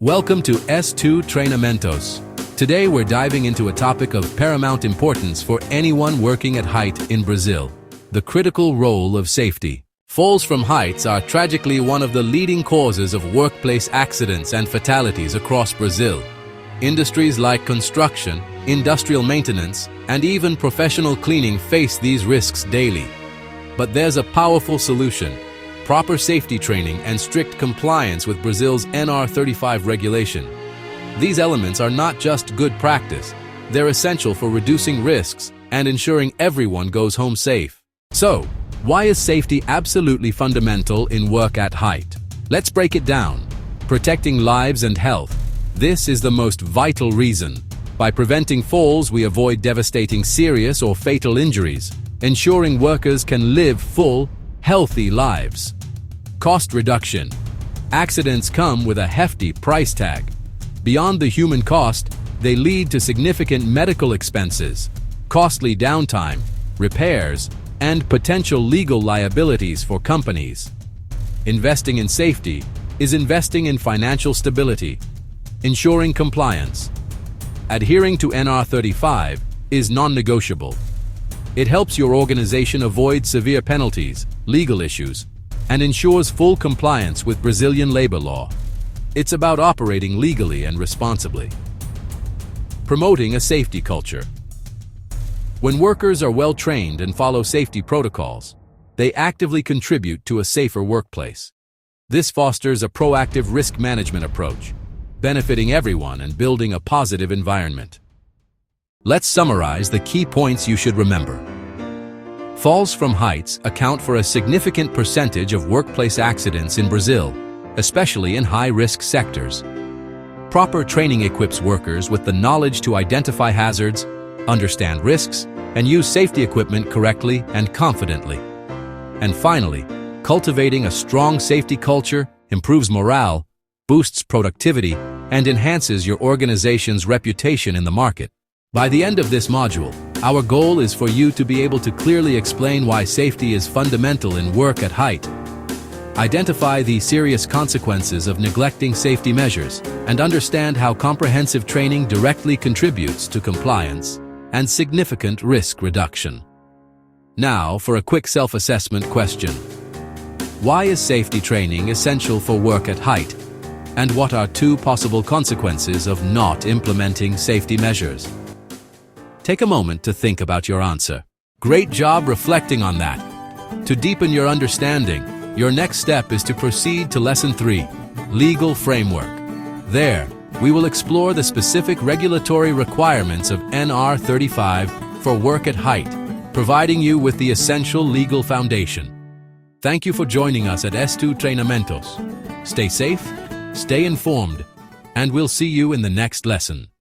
Welcome to S2 Treinamentos. Today we're diving into a topic of paramount importance for anyone working at height in Brazil: the critical role of safety. Falls from heights are tragically one of the leading causes of workplace accidents and fatalities across Brazil. Industries like construction, industrial maintenance, and even professional cleaning face these risks daily. But there's a powerful solution: proper safety training and strict compliance with Brazil's NR35 regulation. These elements are not just good practice, they're essential for reducing risks and ensuring everyone goes home safe. So, why is safety absolutely fundamental in work at height? Let's break it down. Protecting lives and health. This is the most vital reason. By preventing falls, we avoid devastating serious or fatal injuries, ensuring workers can live full, healthy lives. Cost reduction. Accidents come with a hefty price tag. Beyond the human cost, they lead to significant medical expenses, costly downtime, repairs, and potential legal liabilities for companies. Investing in safety is investing in financial stability. Ensuring compliance. Adhering to NR35 is non-negotiable. It helps your organization avoid severe penalties, legal issues, and ensures full compliance with Brazilian labor law. It's about operating legally and responsibly. Promoting a safety culture. When workers are well trained and follow safety protocols, they actively contribute to a safer workplace. This fosters a proactive risk management approach, benefiting everyone and building a positive environment. Let's summarize the key points you should remember. Falls from heights account for a significant percentage of workplace accidents in Brazil, especially in high-risk sectors. Proper training equips workers with the knowledge to identify hazards, understand risks, and use safety equipment correctly and confidently. And finally, cultivating a strong safety culture improves morale, boosts productivity, and enhances your organization's reputation in the market. By the end of this module, our goal is for you to be able to clearly explain why safety is fundamental in work at height. Identify the serious consequences of neglecting safety measures and understand how comprehensive training directly contributes to compliance and significant risk reduction. Now for a quick self-assessment question. Why is safety training essential for work at height? And what are two possible consequences of not implementing safety measures? Take a moment to think about your answer. Great job reflecting on that. To deepen your understanding, your next step is to proceed to Lesson 3, Legal Framework. There, we will explore the specific regulatory requirements of NR35 for work at height, providing you with the essential legal foundation. Thank you for joining us at S2 Treinamentos. Stay safe, stay informed, and we'll see you in the next lesson.